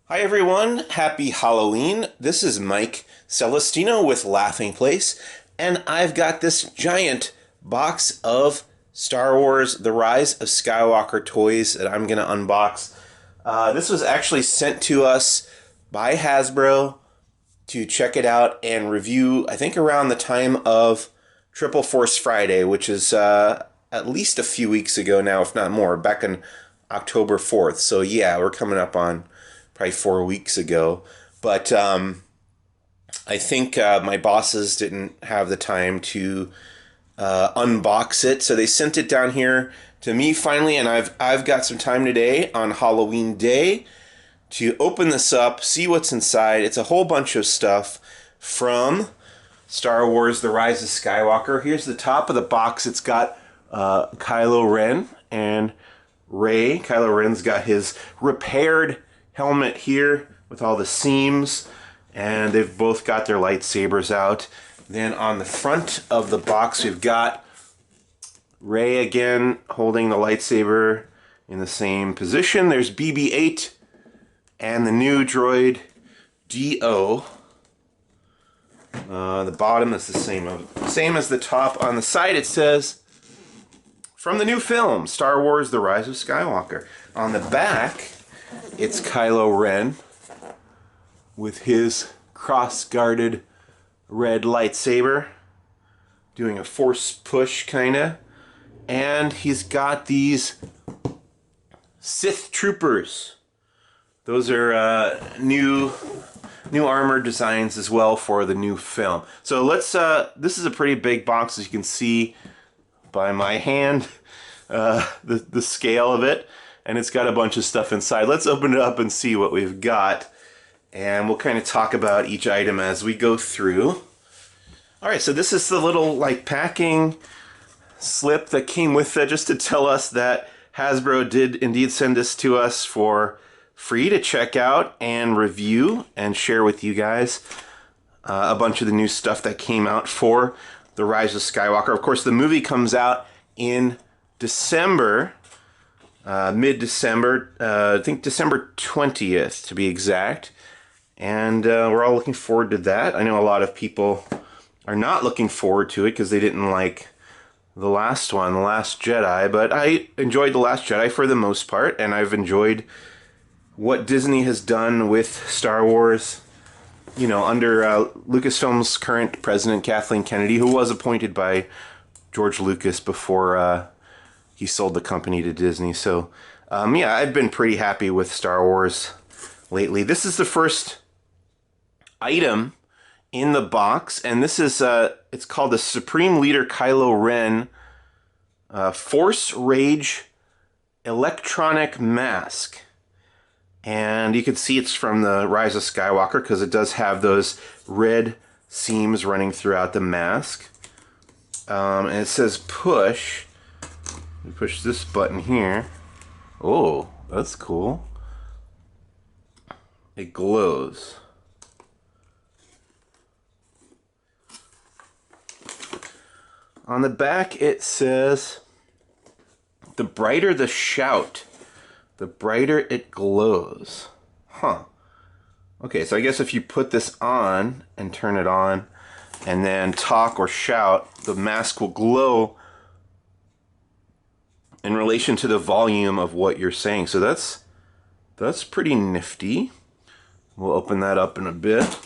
Hi everyone, happy Halloween. This is Mike Celestino with Laughing Place, and I've got this giant box of Star Wars The Rise of Skywalker toys that I'm going to unbox. This was actually sent to us by Hasbro to check it out and review, I think around the time of Triple Force Friday, which is at least a few weeks ago now, if not more, back in October 4th. So yeah, we're coming up on probably 4 weeks ago. But I think my bosses didn't have the time to unbox it, so they sent it down here to me finally, and I've got some time today on Halloween Day to open this up, see what's inside. It's a whole bunch of stuff from Star Wars The Rise of Skywalker. Here's the top of the box. It's got Kylo Ren and Rey. Kylo Ren's got his repaired helmet here with all the seams, and they've both got their lightsabers out. Then on the front of the box we've got Rey again holding the lightsaber in the same position. There's BB-8 and the new droid D-O. The bottom is the same as the top. On the side it says, from the new film, Star Wars The Rise of Skywalker. On the back, it's Kylo Ren with his cross-guarded red lightsaber doing a force push kinda, and he's got these Sith troopers. Those are new armor designs as well for the new film. So let's this is a pretty big box, as you can see by my hand, the scale of it, and it's got a bunch of stuff inside. Let's open it up and see what we've got, and we'll kind of talk about each item as we go through. Alright, so this is the little like packing slip that came with it, just to tell us that Hasbro did indeed send this to us for free to check out and review and share with you guys a bunch of the new stuff that came out for The Rise of Skywalker. Of course, the movie comes out in December, mid-December, I think December 20th to be exact, and we're all looking forward to that. I know a lot of people are not looking forward to it because they didn't like the last one, The Last Jedi, but I enjoyed The Last Jedi for the most part, and I've enjoyed what Disney has done with Star Wars, you know, under Lucasfilm's current president, Kathleen Kennedy, who was appointed by George Lucas before he sold the company to Disney. So, yeah, I've been pretty happy with Star Wars lately. This is the first item in the box, and this is, it's called the Supreme Leader Kylo Ren Force Rage Electronic Mask. And you can see it's from the Rise of Skywalker because it does have those red seams running throughout the mask. And it says push. You push this button here. Oh, that's cool. It glows. On the back it says, the brighter the shout, the brighter it glows. Huh. Okay, so I guess if you put this on and turn it on and then talk or shout, the mask will glow in relation to the volume of what you're saying. So that's pretty nifty. We'll open that up in a bit.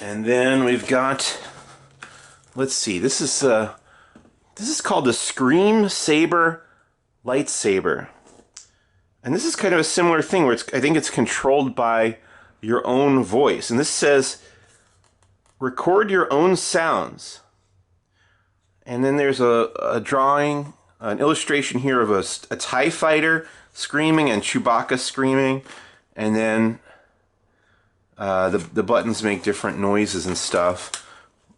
And then we've got, let's see, this is called the Scream Saber lightsaber. And this is kind of a similar thing where I think it's controlled by your own voice. And this says, record your own sounds. And then there's a drawing, an illustration here of a TIE fighter screaming and Chewbacca screaming. And then the buttons make different noises and stuff.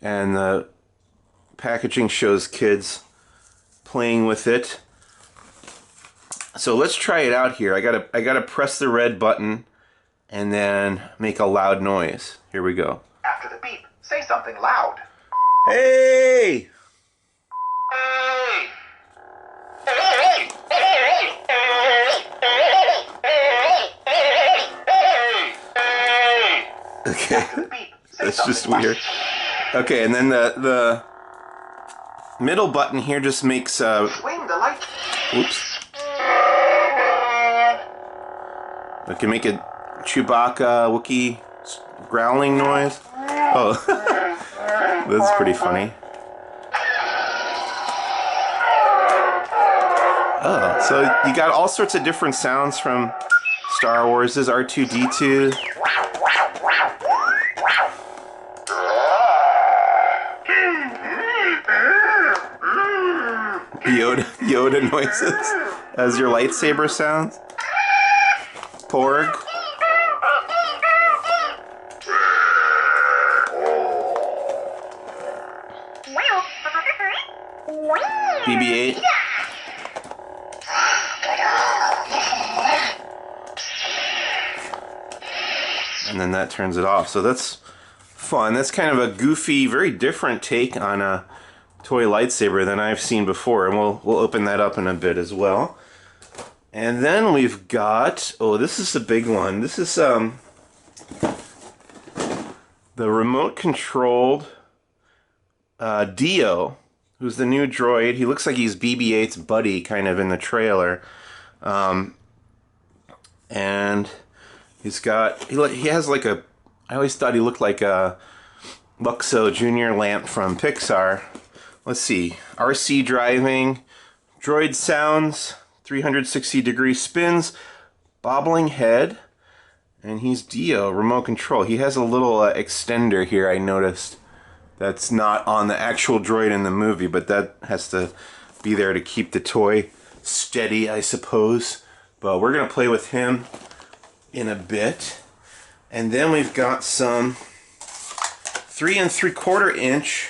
And the packaging shows kids playing with it. So let's try it out here. I gotta press the red button and then make a loud noise. Here we go. After the beep, say something loud. Hey! Hey! Okay, After the beep, say that's something just weird. Okay, and then the middle button here just makes Swing the light. oops. I can make a Chewbacca Wookiee growling noise. Oh, that's pretty funny. Oh, so you got all sorts of different sounds from Star Wars. This is R2-D2. Yoda noises as your lightsaber sounds. Porg. BB-8. And then that turns it off. So that's fun. That's kind of a goofy, very different take on a toy lightsaber than I've seen before. And we'll open that up in a bit as well. And then we've got, oh, this is the big one. This is the remote controlled Dio, who's the new droid. He looks like he's BB-8's buddy kind of in the trailer. And he's got, he has like a, I always thought he looked like a Luxo Junior lamp from Pixar. Let's see, RC driving, droid sounds, 360-degree spins, bobbling head, and he's Dio, remote control. He has a little extender here, I noticed, that's not on the actual droid in the movie, but that has to be there to keep the toy steady, I suppose. But we're going to play with him in a bit. And then we've got some 3 3/4 inch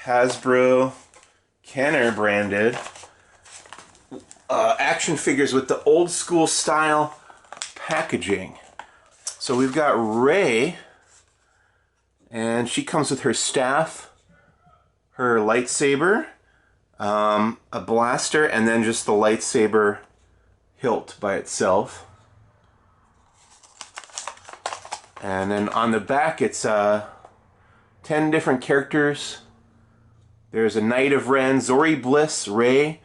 Hasbro Kenner branded action figures with the old school style packaging. So we've got Rey, and she comes with her staff, her lightsaber, a blaster, and then just the lightsaber hilt by itself. And then on the back it's 10 different characters. There's a Knight of Ren, Zori Bliss, Rey,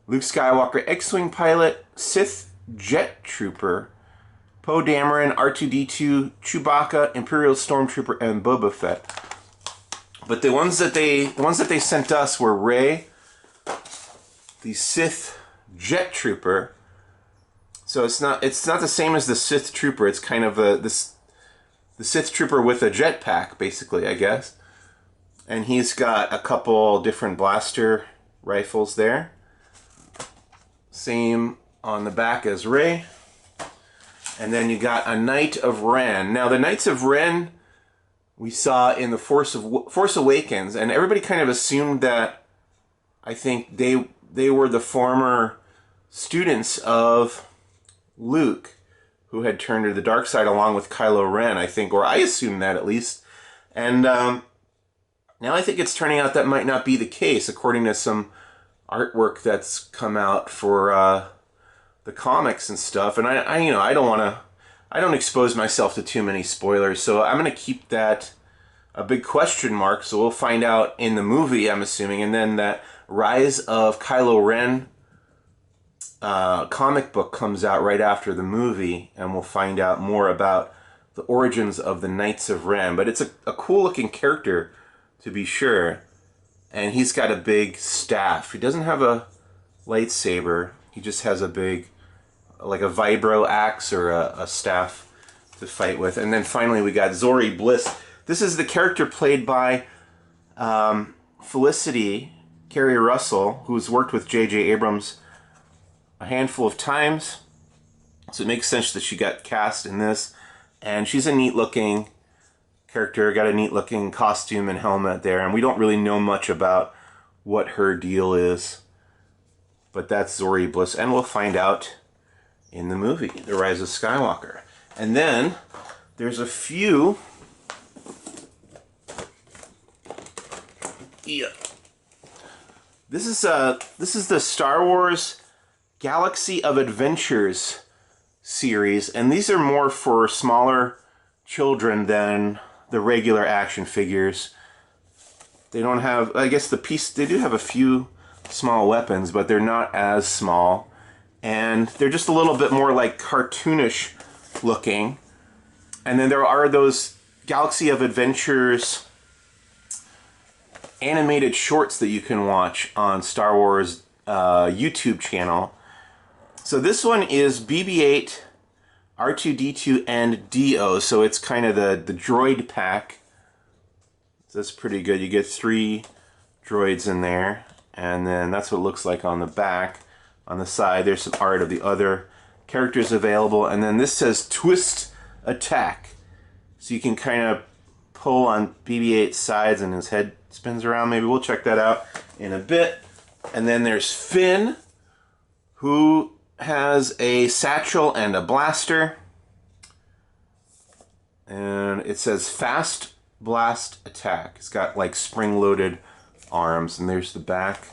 Luke Skywalker, X-Wing pilot, Sith Jet Trooper, Poe Dameron, R2-D2, Chewbacca, Imperial Stormtrooper, and Boba Fett. But the ones that they sent us were Rey, the Sith Jet Trooper. So it's not the same as the Sith Trooper. It's kind of the Sith Trooper with a jetpack, basically, I guess. And he's got a couple different blaster rifles there. Same on the back as Rey. And then you got a Knight of Ren. Now, the Knights of Ren we saw in the Force Awakens, and everybody kind of assumed that, I think, they were the former students of Luke, who had turned to the dark side along with Kylo Ren, I think, or I assumed that at least. And now I think it's turning out that might not be the case, according to some artwork that's come out for the comics and stuff. And I don't expose myself to too many spoilers, so I'm gonna keep that a big question mark. So we'll find out in the movie, I'm assuming, and then that Rise of Kylo Ren comic book comes out right after the movie, and we'll find out more about the origins of the Knights of Ren. But it's a cool looking character, to be sure. And he's got a big staff. He doesn't have a lightsaber. He just has a big, like a vibro axe or a staff to fight with. And then finally we got Zori Bliss. This is the character played by Felicity Carey Russell, who's worked with J.J. Abrams a handful of times. So it makes sense that she got cast in this. And she's a neat looking character, got a neat looking costume and helmet there, and we don't really know much about what her deal is, but that's Zori Bliss, and we'll find out in the movie, The Rise of Skywalker. And then there's a few this is the Star Wars Galaxy of Adventures series, and these are more for smaller children than the regular action figures. They don't have, I guess they do have a few small weapons, but they're not as small. And they're just a little bit more like cartoonish looking. And then there are those Galaxy of Adventures animated shorts that you can watch on Star Wars YouTube channel. So this one is BB-8, R2-D2, and D-O. So it's kind of the droid pack. So that's pretty good. You get 3 droids in there. And then that's what it looks like on the back. On the side, there's some art of the other characters available. And then this says Twist Attack. So you can kind of pull on BB-8's sides and his head spins around. Maybe we'll check that out in a bit. And then there's Finn, who has a satchel and a blaster. And it says Fast Blast Attack. It's got like spring-loaded arms. And there's the back.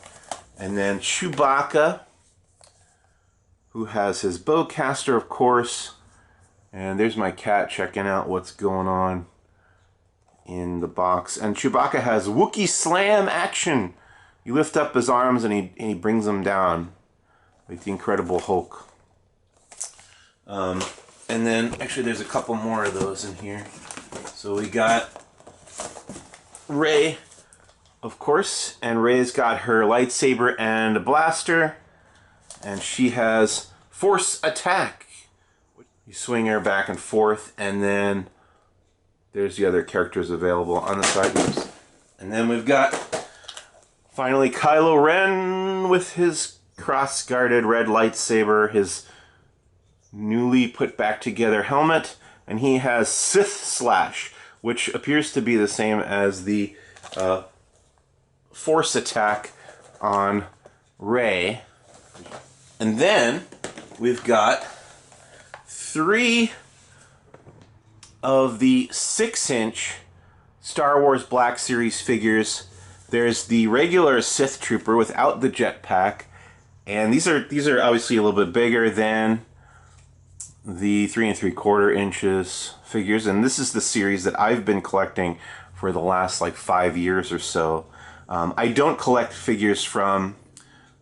And then Chewbacca, who has his bowcaster, of course. And there's my cat checking out what's going on in the box. And Chewbacca has Wookiee Slam action. You lift up his arms and he brings them down like the Incredible Hulk. And then, actually, there's a couple more of those in here. So we got Rey, of course. And Rey's got her lightsaber and a blaster. And she has Force Attack. You swing her back and forth, and then there's the other characters available on the side. Oops. And then we've got, finally, Kylo Ren with his cross-guarded red lightsaber, his newly put back together helmet, and he has Sith Slash, which appears to be the same as the Force Attack on Rey. And then we've got 3 of the 6-inch Star Wars Black Series figures. There's the regular Sith Trooper without the jetpack, and these are obviously a little bit bigger than the 3 3/4 inches figures. And this is the series that I've been collecting for the last like 5 years or so. I don't collect figures from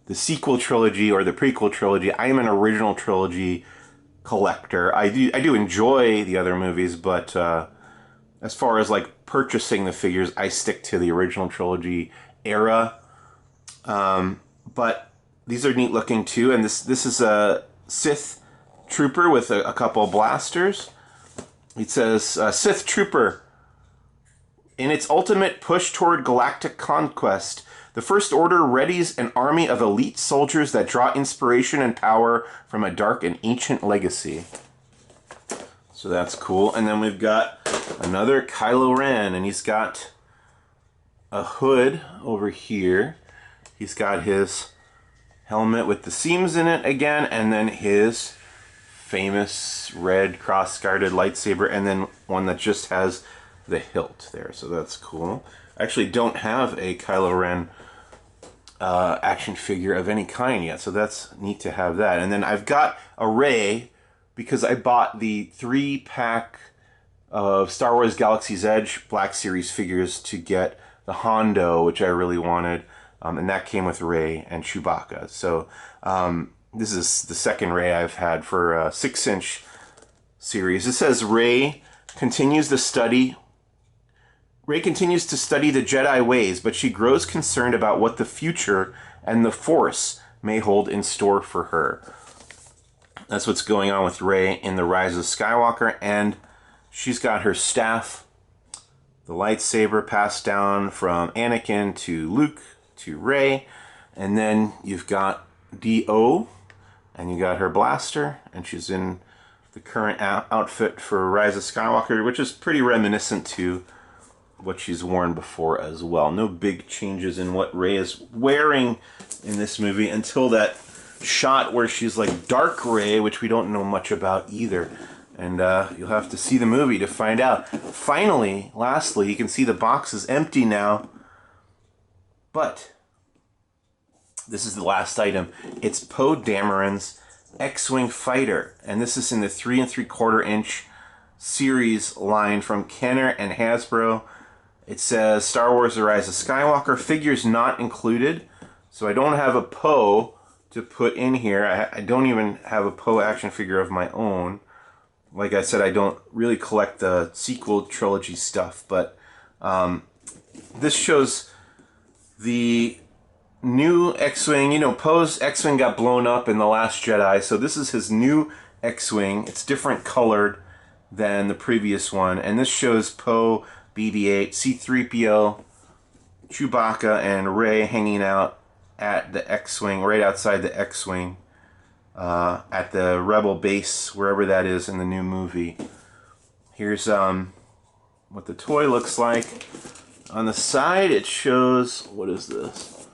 the sequel trilogy or the prequel trilogy. I am an original trilogy collector. I do enjoy the other movies, but as far as like purchasing the figures, I stick to the original trilogy era. But these are neat looking too, and this is a Sith Trooper with a couple blasters. It says Sith Trooper. In its ultimate push toward galactic conquest, the First Order readies an army of elite soldiers that draw inspiration and power from a dark and ancient legacy. So that's cool. And then we've got another Kylo Ren, and he's got a hood over here. He's got his helmet with the seams in it again, and then his famous red cross-guarded lightsaber, and then one that just has the hilt there. So that's cool. I actually don't have a Kylo Ren action figure of any kind yet, so that's neat to have that. And then I've got a Rey because I bought the 3-pack of Star Wars Galaxy's Edge Black Series figures to get the Hondo, which I really wanted, and that came with Rey and Chewbacca. So this is the second Rey I've had for a 6-inch series. It says Rey continues to study the Jedi ways, but she grows concerned about what the future and the Force may hold in store for her. That's what's going on with Rey in the Rise of Skywalker, and she's got her staff, the lightsaber passed down from Anakin to Luke to Rey, and then you've got D.O., and you got her blaster, and she's in the current outfit for Rise of Skywalker, which is pretty reminiscent to what she's worn before as well. No big changes in what Rey is wearing in this movie until that shot where she's like Dark Rey, which we don't know much about either. And you'll have to see the movie to find out. Finally, lastly, you can see the box is empty now. But this is the last item. It's Poe Dameron's X-Wing Fighter. And this is in the 3 3/4 inch series line from Kenner and Hasbro. It says Star Wars The Rise of Skywalker, figures not included. So I don't have a Poe to put in here. I don't even have a Poe action figure of my own. Like I said, I don't really collect the sequel trilogy stuff, but this shows the new X-Wing. You know, Poe's X-Wing got blown up in The Last Jedi, so this is his new X-Wing. It's different colored than the previous one, and this shows Poe, BB-8, C-3PO, Chewbacca, and Rey hanging out at the X-Wing, right outside the X-Wing, at the Rebel base, wherever that is in the new movie. Here's what the toy looks like. On the side, it shows, what is this?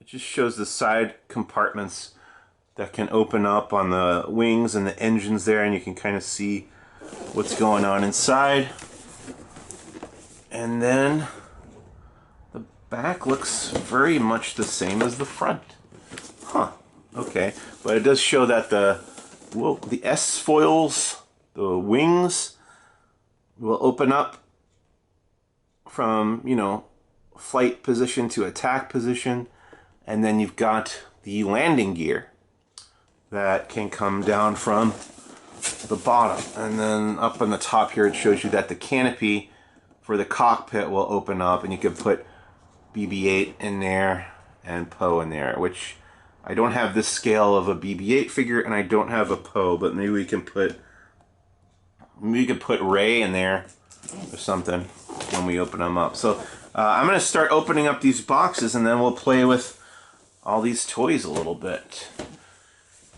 It just shows the side compartments that can open up on the wings and the engines there, and you can kind of see what's going on inside. And then the back looks very much the same as the front. Huh. Okay. But it does show that the S-foils, the wings, will open up from, you know, flight position to attack position. And then you've got the landing gear that can come down from the bottom. And then up on the top here, it shows you that the canopy for the cockpit will open up, and you can put BB-8 in there and Poe in there, which I don't have this scale of a BB-8 figure, and I don't have a Poe, but maybe we can put Rey in there or something when we open them up. So I'm going to start opening up these boxes, and then we'll play with all these toys a little bit.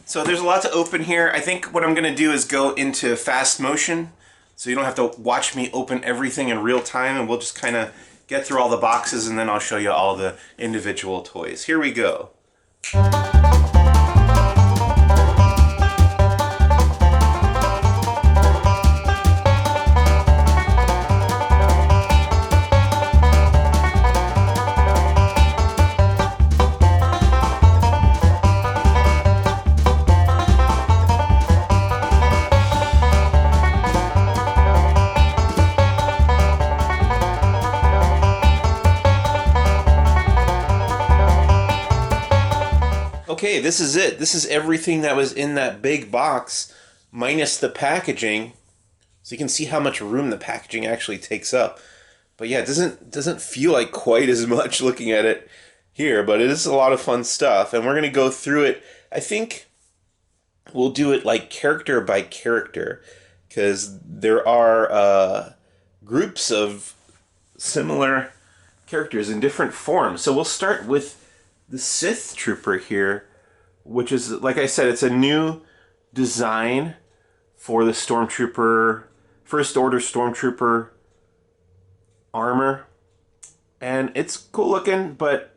So there's a lot to open here. I think what I'm going to do is go into fast motion, so you don't have to watch me open everything in real time, and we'll just kind of get through all the boxes, and then I'll show you all the individual toys. Here we go. Okay, this is it. This is everything that was in that big box, minus the packaging. So you can see how much room the packaging actually takes up. But yeah, it doesn't feel like quite as much looking at it here, but it is a lot of fun stuff. And we're going to go through it. I think we'll do it like character by character, because there are groups of similar characters in different forms. So we'll start with the Sith Trooper here, which is, like I said, it's a new design for the Stormtrooper, First Order Stormtrooper armor. And it's cool looking, but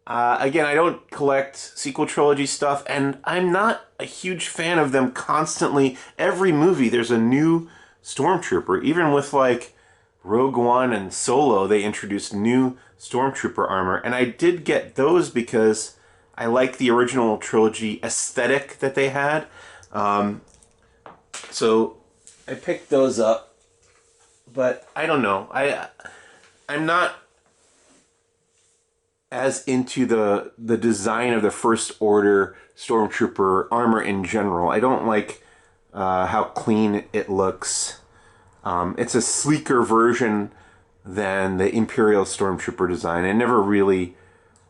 again, I don't collect sequel trilogy stuff, and I'm not a huge fan of them constantly. Every movie, there's a new Stormtrooper. Even with, like, Rogue One and Solo, they introduced new Stormtrooper armor, and I did get those because I like the original trilogy aesthetic that they had. So I picked those up, but I don't know. I'm not as into the design of the First Order Stormtrooper armor in general. I don't like how clean it looks. It's a sleeker version than the Imperial Stormtrooper design. It never really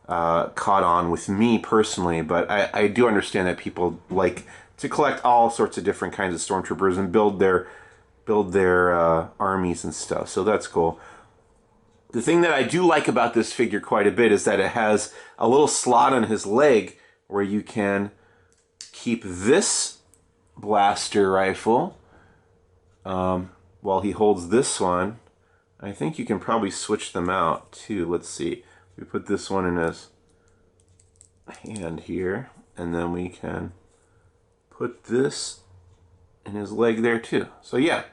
caught on with me personally, but I do understand that people like to collect all sorts of different kinds of Stormtroopers and build their armies and stuff, so that's cool. The thing that I do like about this figure quite a bit is that it has a little slot on his leg where you can keep this blaster rifle while he holds this one. I think you can probably switch them out too. Let's see. We put this one in his hand here, and then we can put this in his leg there too. So yeah,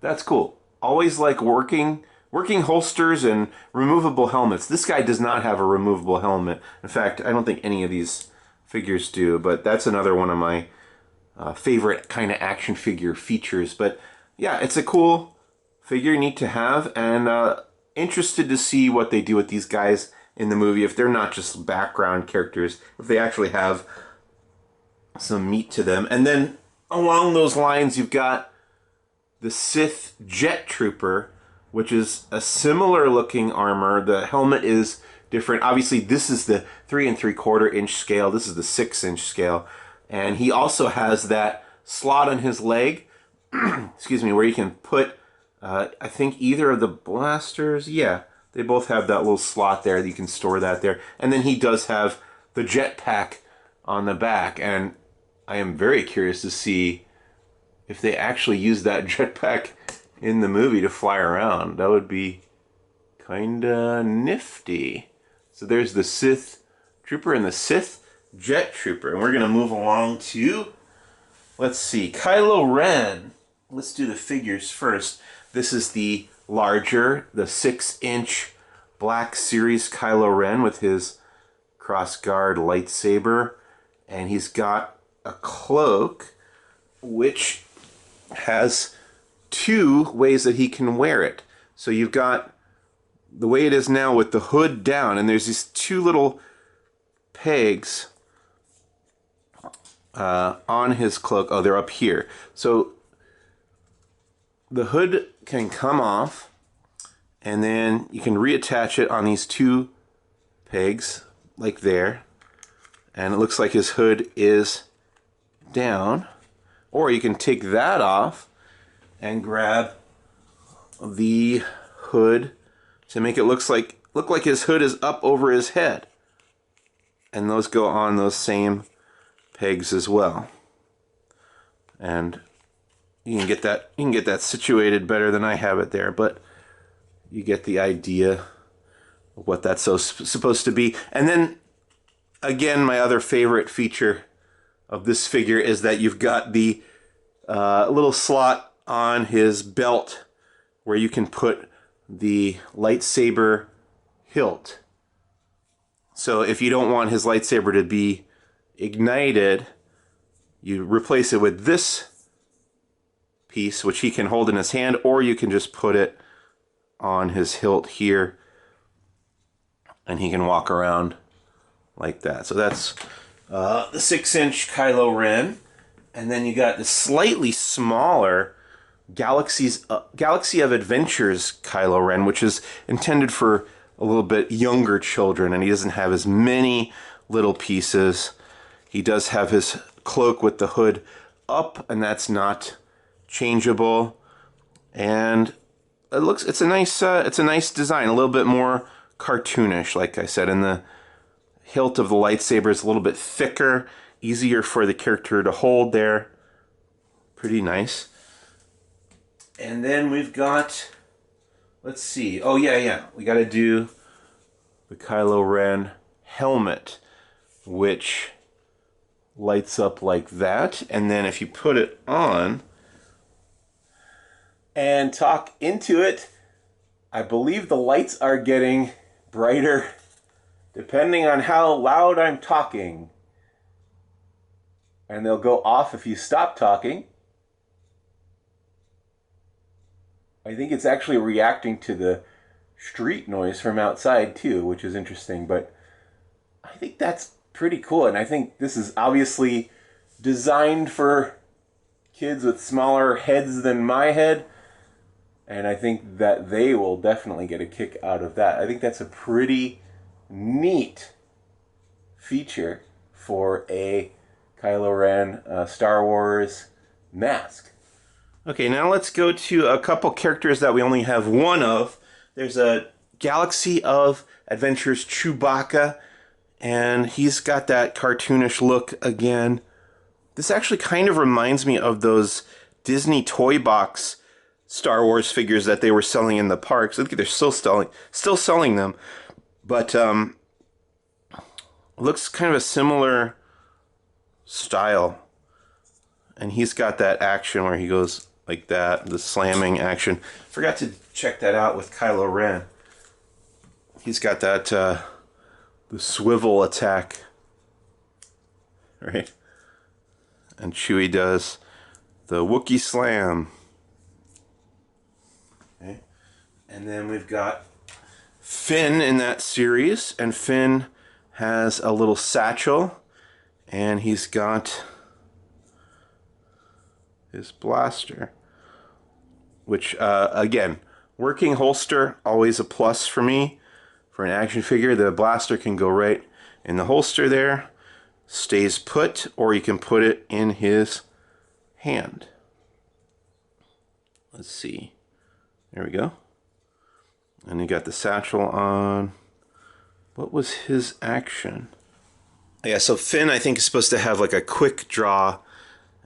that's cool. Always like working holsters and removable helmets. This guy does not have a removable helmet. In fact, I don't think any of these figures do, but that's another one of my favorite kind of action figure features. But yeah, it's a cool figure, neat to have, and interested to see what they do with these guys in the movie, if they're not just background characters, if they actually have some meat to them. And then along those lines, you've got the Sith Jet Trooper, which is a similar looking armor. The helmet is different. Obviously, this is the 3 3/4 inch scale. This is the 6-inch scale. And he also has that slot on his leg, excuse me, where you can put, I think, either of the blasters. Yeah, they both have that little slot there. You can store that there. And then he does have the jetpack on the back. And I am very curious to see if they actually use that jetpack in the movie to fly around. That would be kind of nifty. So there's the Sith Trooper and the Sith Jet Trooper. And we're going to move along to, let's see, Kylo Ren. Let's do the figures first. This is the larger, the 6-inch Black Series Kylo Ren with his cross-guard lightsaber. And he's got a cloak which has 2 ways that he can wear it. So you've got the way it is now with the hood down, and there's these 2 little pegs on his cloak. Oh, they're up here. So the hood can come off, and then you can reattach it on these 2 pegs, like there. And it looks like his hood is down. Or you can take that off and grab the hood to make it look like his hood is up over his head. And those go on those same pegs as well. And you can get that situated better than I have it there, but you get the idea of what that's supposed to be. And then again, my other favorite feature of this figure is that you've got the little slot on his belt where you can put the lightsaber hilt. So if you don't want his lightsaber to be ignited, you replace it with this piece, which he can hold in his hand, or you can just put it on his hilt here, and he can walk around like that. So that's the 6-inch Kylo Ren. And then you got the slightly smaller Galaxy of Adventures Kylo Ren, which is intended for a little bit younger children, and he doesn't have as many little pieces. He does have his cloak with the hood up, and that's not changeable. And it's a nice design, a little bit more cartoonish, like I said. And the hilt of the lightsaber is a little bit thicker, easier for the character to hold there. Pretty nice. And then we've got, let's see. Oh, yeah. We got to do the Kylo Ren helmet, which lights up like that. And then if you put it on and talk into it, I believe the lights are getting brighter depending on how loud I'm talking. And they'll go off if you stop talking. I think it's actually reacting to the street noise from outside too, which is interesting, but I think that's pretty cool. And I think this is obviously designed for kids with smaller heads than my head, and I think that they will definitely get a kick out of that. I think that's a pretty neat feature for a Kylo Ren Star Wars mask. Okay, now let's go to a couple characters that we only have one of. There's a Galaxy of Adventures Chewbacca, and he's got that cartoonish look again. This actually kind of reminds me of those Disney Toy Box Star Wars figures that they were selling in the parks. I think they're still selling them, but looks kind of a similar style. And he's got that action where he goes like that, the slamming action. Forgot to check that out with Kylo Ren. He's got that the swivel attack, right? And Chewie does the Wookiee slam. Okay. And then we've got Finn in that series, and Finn has a little satchel, and he's got his blaster, which again, working holster, always a plus for me. For an action figure, the blaster can go right in the holster there, stays put, or you can put it in his hand. Let's see. There we go. And you got the satchel on. What was his action? Yeah, so Finn, I think, is supposed to have like a quick draw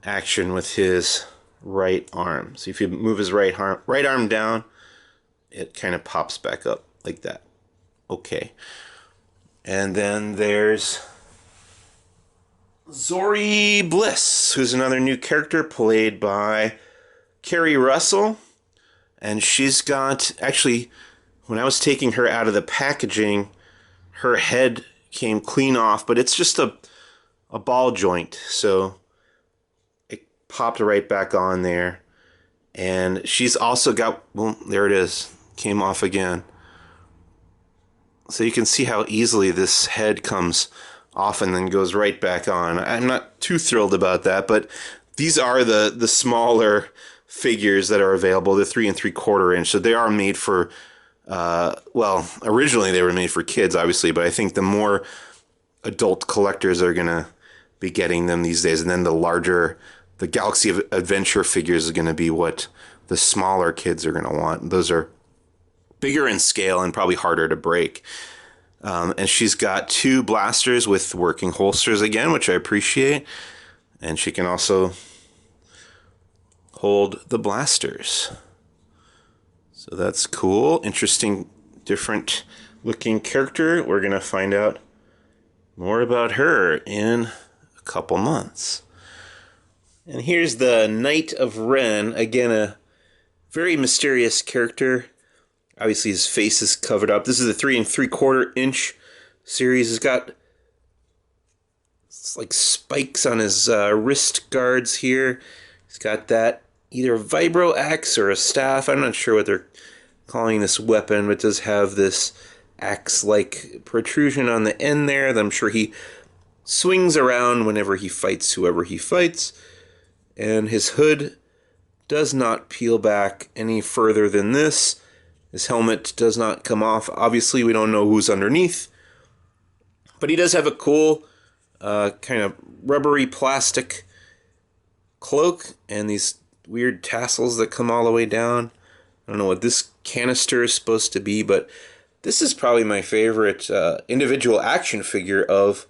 action with his right arm. So if you move his right arm down, it kind of pops back up like that. Okay. And then there's Zori Bliss, who's another new character played by Kerry Russell. And she's got, actually, when I was taking her out of the packaging, her head came clean off, but it's just a ball joint. So it popped right back on there. And she's also got, well, there it is, came off again. So you can see how easily this head comes off and then goes right back on. I'm not too thrilled about that, but these are the smaller figures that are available, the 3 3/4 inch. So they are made for, well, originally they were made for kids, obviously, but I think the more adult collectors are going to be getting them these days. And then the larger, the Galaxy of Adventure figures is going to be what the smaller kids are going to want. Those are bigger in scale and probably harder to break. And she's got 2 blasters with working holsters again, which I appreciate. And she can also hold the blasters. So that's cool. Interesting, different looking character. We're going to find out more about her in a couple months. And here's the Knight of Ren. Again, a very mysterious character. Obviously, his face is covered up. This is the 3 3/4 inch series. It's got like spikes on his wrist guards here. He's got that either a vibro axe or a staff. I'm not sure what they're calling this weapon, but it does have this axe-like protrusion on the end there that I'm sure he swings around whenever he fights whoever he fights. And his hood does not peel back any further than this. His helmet does not come off. Obviously, we don't know who's underneath. But he does have a cool kind of rubbery plastic cloak and these weird tassels that come all the way down. I don't know what this canister is supposed to be, but this is probably my favorite individual action figure of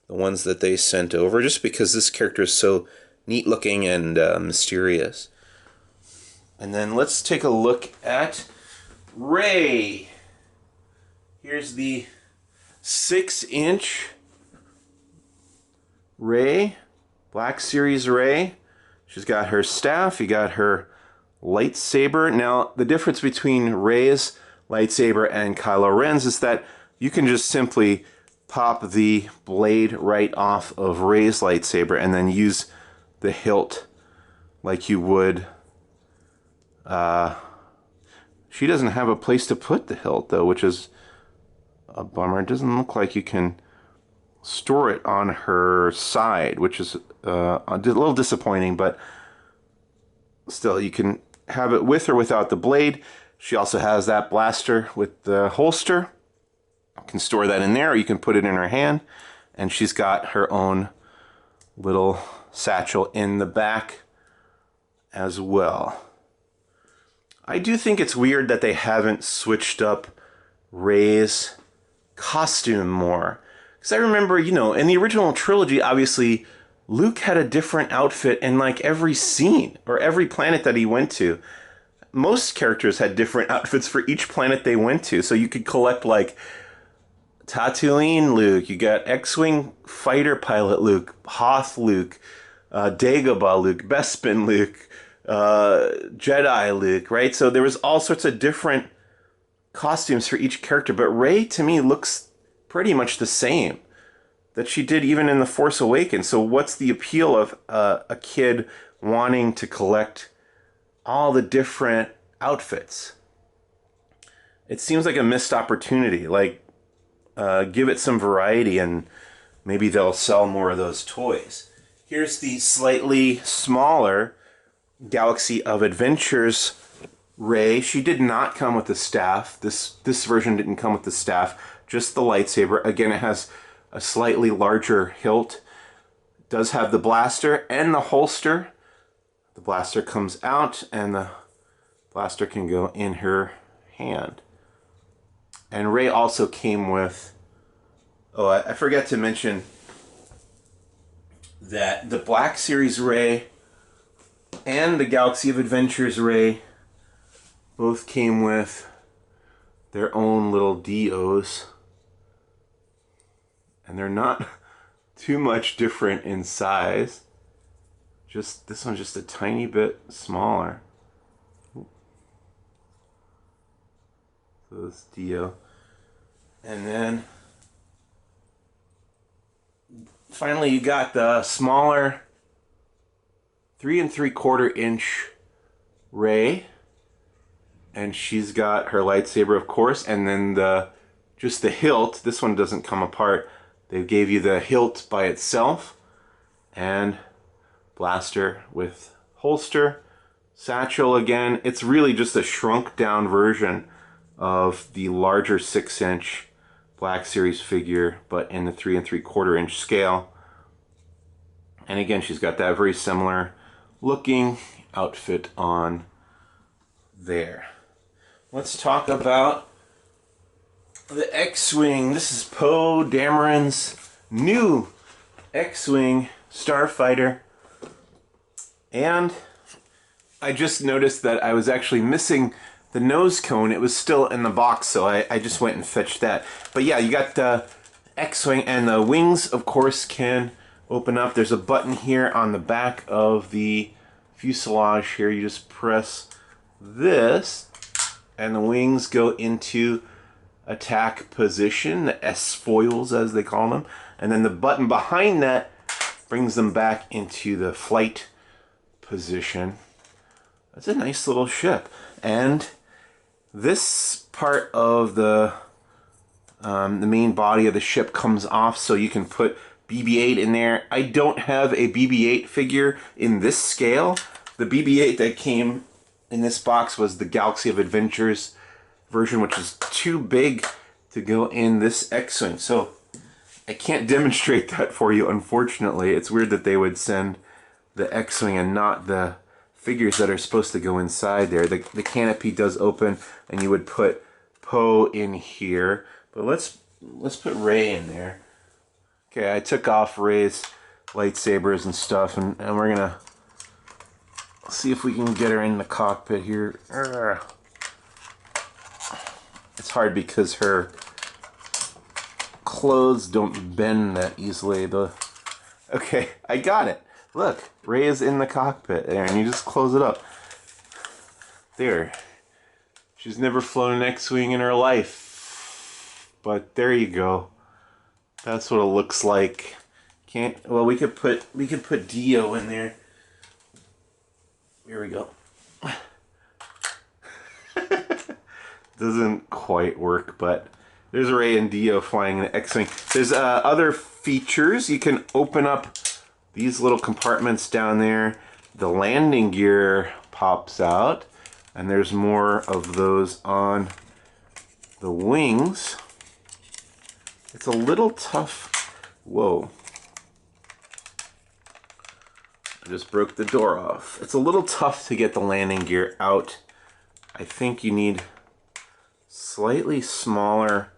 the ones that they sent over, just because this character is so neat looking and mysterious. And then let's take a look at Rey. Here's the 6-inch Rey, Black Series Rey. She's got her staff, you got her lightsaber. Now, the difference between Rey's lightsaber and Kylo Ren's is that you can just simply pop the blade right off of Rey's lightsaber and then use the hilt like you would. She doesn't have a place to put the hilt, though, which is a bummer. It doesn't look like you can store it on her side, which is a little disappointing, but still, you can have it with or without the blade. She also has that blaster with the holster. You can store that in there, or you can put it in her hand. And she's got her own little satchel in the back as well. I do think it's weird that they haven't switched up Rey's costume more. Because I remember, you know, in the original trilogy, obviously, Luke had a different outfit in like every scene or every planet that he went to. Most characters had different outfits for each planet they went to. So you could collect like Tatooine Luke, you got X-Wing fighter pilot Luke, Hoth Luke, Dagobah Luke, Bespin Luke, Jedi Luke, right? So there was all sorts of different costumes for each character, but Rey to me looks pretty much the same. that she did even in The Force Awakens. So what's the appeal of a kid wanting to collect all the different outfits? It seems like a missed opportunity. Like, give it some variety and maybe they'll sell more of those toys. Here's the slightly smaller Galaxy of Adventures Rey. She did not come with the staff. This version didn't come with the staff, just the lightsaber. Again, it has a slightly larger hilt. It does have the blaster and the holster. The blaster comes out and the blaster can go in her hand. And Rey also came with... Oh, I forgot to mention that the Black Series Rey and the Galaxy of Adventures Rey both came with their own little DOs. And they're not too much different in size. Just this one's just a tiny bit smaller. So this Dio. And then finally you got the smaller 3 3/4 inch Rey. And she's got her lightsaber, of course, and then just the hilt. This one doesn't come apart. They gave you the hilt by itself, and blaster with holster, satchel again. It's really just a shrunk down version of the larger 6-inch Black Series figure, but in the 3 3/4 inch scale. And again, she's got that very similar looking outfit on there. Let's talk about the X-Wing. This is Poe Dameron's new X-Wing starfighter. And I just noticed that I was actually missing the nose cone. It was still in the box, so I just went and fetched that. But yeah, you got the X-Wing, and the wings, of course, can open up. There's a button here on the back of the fuselage here. You just press this, and the wings go into attack position, the S-foils as they call them. And then the button behind that brings them back into the flight position. That's a nice little ship. And this part of the main body of the ship comes off, so you can put BB-8 in there. I don't have a BB-8 figure in this scale. The BB-8 that came in this box was the Galaxy of Adventures version, which is too big to go in this X-Wing. So I can't demonstrate that for you, unfortunately. It's weird that they would send the X-Wing and not the figures that are supposed to go inside there. The canopy does open, and you would put Poe in here. But let's put Rey in there. Okay, I took off Rey's lightsabers and stuff, and we're gonna see if we can get her in the cockpit here. It's hard because her clothes don't bend that easily. Okay, I got it. Look, Rey is in the cockpit there, and you just close it up. There. She's never flown an X-Wing in her life. But there you go. That's what it looks like. Well, we could put Dio in there. Here we go. Doesn't quite work, but there's Rey and Dio flying an X-Wing. There's other features. You can open up these little compartments down there. The landing gear pops out, and there's more of those on the wings. It's a little tough. Whoa. I just broke the door off. It's a little tough to get the landing gear out. I think you need slightly smaller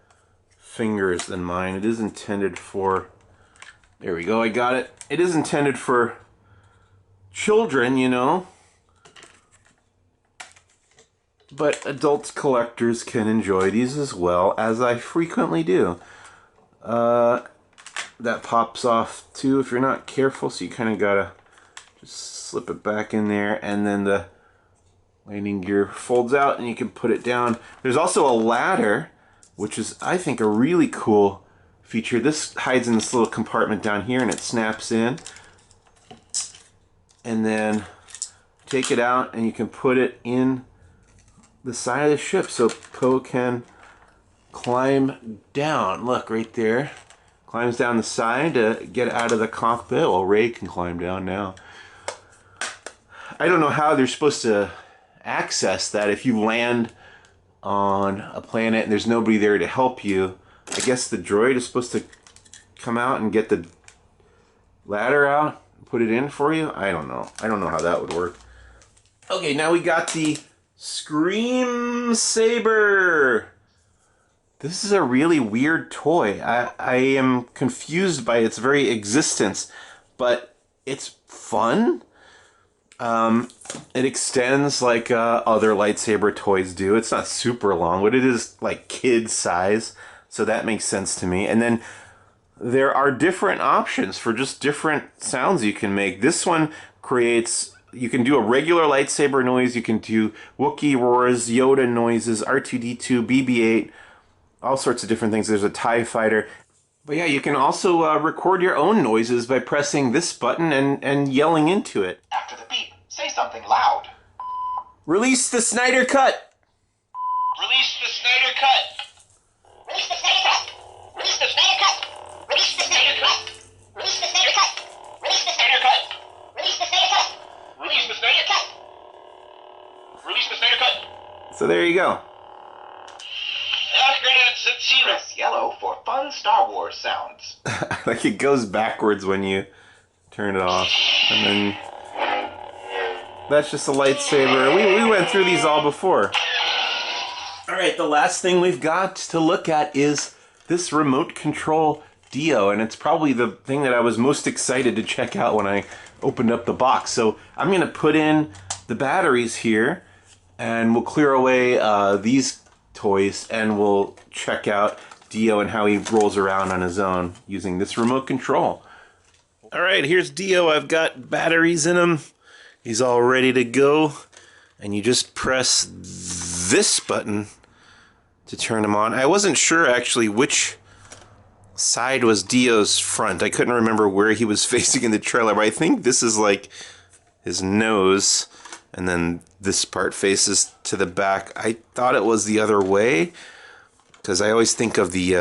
fingers than mine. It is intended for... There we go, I got it. It is intended for children, you know. But adult collectors can enjoy these as well, as I frequently do. That pops off too if you're not careful, so you kind of gotta just slip it back in there, and then the landing gear folds out and you can put it down. There's also a ladder, which is, I think, a really cool feature. This hides in this little compartment down here and it snaps in. And then take it out and you can put it in the side of the ship so Poe can climb down. Look, right there. Climbs down the side to get out of the cockpit. Well, Rey can climb down now. I don't know how they're supposed to access that if you land on a planet and there's nobody there to help you. I guess the droid is supposed to come out and get the ladder out, put it in for you. I don't know. I don't know how that would work. Okay, now we got the Scream Saber. This is a really weird toy. I am confused by its very existence, but it's fun. It extends like other lightsaber toys do. It's not super long, but it is like kid size, so that makes sense to me. And then there are different options for just different sounds you can make. This one creates, you can do a regular lightsaber noise, you can do Wookiee roars, Yoda noises, R2-D2, BB-8, all sorts of different things. There's a TIE fighter. But yeah, you can also record your own noises by pressing this button and yelling into it. After the beep, say something loud. Release the Snyder Cut! Release the Snyder Cut! Release the Snyder Cut! Release the Snyder Cut! Release the Snyder Cut! Release the Snyder Cut! Release the Snyder Cut! Release the Snyder Cut! Release the Snyder Cut! Release the Snyder Cut! So there you go. Press yellow for fun Star Wars sounds. Like it goes backwards when you turn it off. And then that's just a lightsaber. We went through these all before. Alright, the last thing we've got to look at is this remote control Dio. And it's probably the thing that I was most excited to check out when I opened up the box. So I'm going to put in the batteries here and we'll clear away these toys and we'll check out Dio and how he rolls around on his own using this remote control. Alright, here's Dio. I've got batteries in him. He's all ready to go. And you just press this button to turn him on. I wasn't sure actually which side was Dio's front. I couldn't remember where he was facing in the trailer, but I think this is like his nose. And then this part faces to the back. I thought it was the other way because I always think of the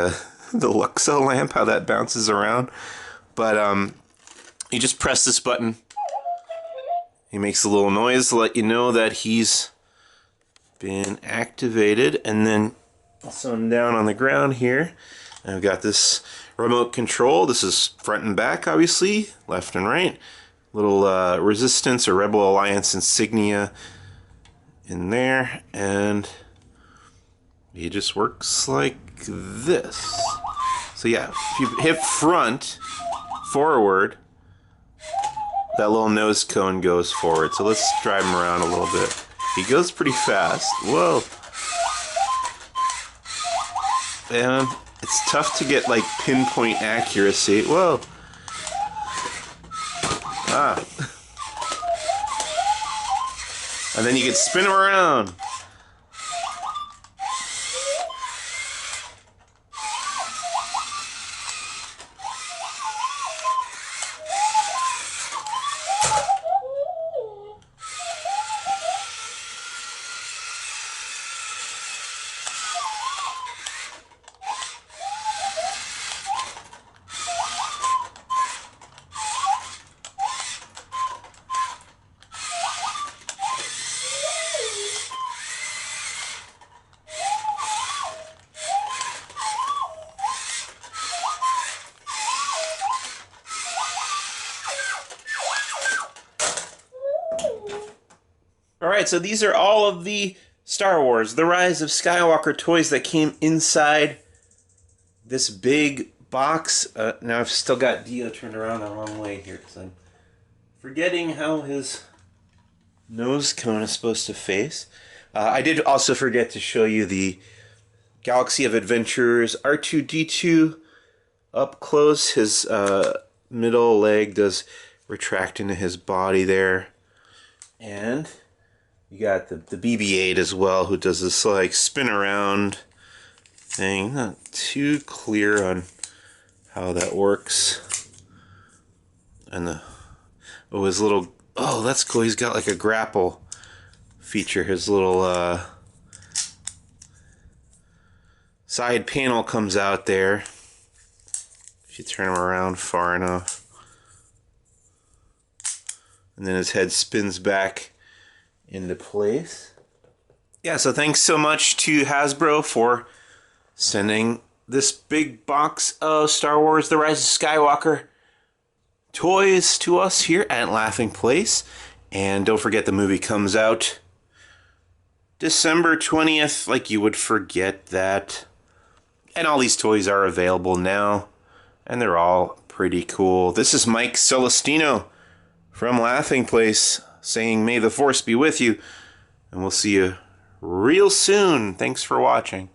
Luxo lamp, how that bounces around. But you just press this button. He makes a little noise to let you know that he's been activated. And then also I'm down on the ground here. I've got this remote control. This is front and back, obviously, left and right. Little Resistance or Rebel Alliance insignia in there, and he just works like this. So yeah, if you hit front, forward, that little nose cone goes forward. So let's drive him around a little bit. He goes pretty fast. Whoa. And it's tough to get like pinpoint accuracy. Whoa. Ah. And then you can spin him around. Alright, so these are all of the Star Wars, the Rise of Skywalker toys that came inside this big box. Now I've still got Dio turned around the wrong way here because I'm forgetting how his nose cone is supposed to face. I did also forget to show you the Galaxy of Adventures R2-D2 up close. His middle leg does retract into his body there. And you got the BB-8 as well, who does this like spin around thing. Not too clear on how that works. And his little, oh, that's cool. He's got like a grapple feature. His little side panel comes out there. If you turn him around far enough. And then his head spins back into place. Yeah, so thanks so much to Hasbro for sending this big box of Star Wars The Rise of Skywalker toys to us here at Laughing Place. And don't forget, the movie comes out December 20th, like you would forget that. And all these toys are available now, and they're all pretty cool. This is Mike Celestino from Laughing Place saying, may the Force be with you, and we'll see you real soon. Thanks for watching.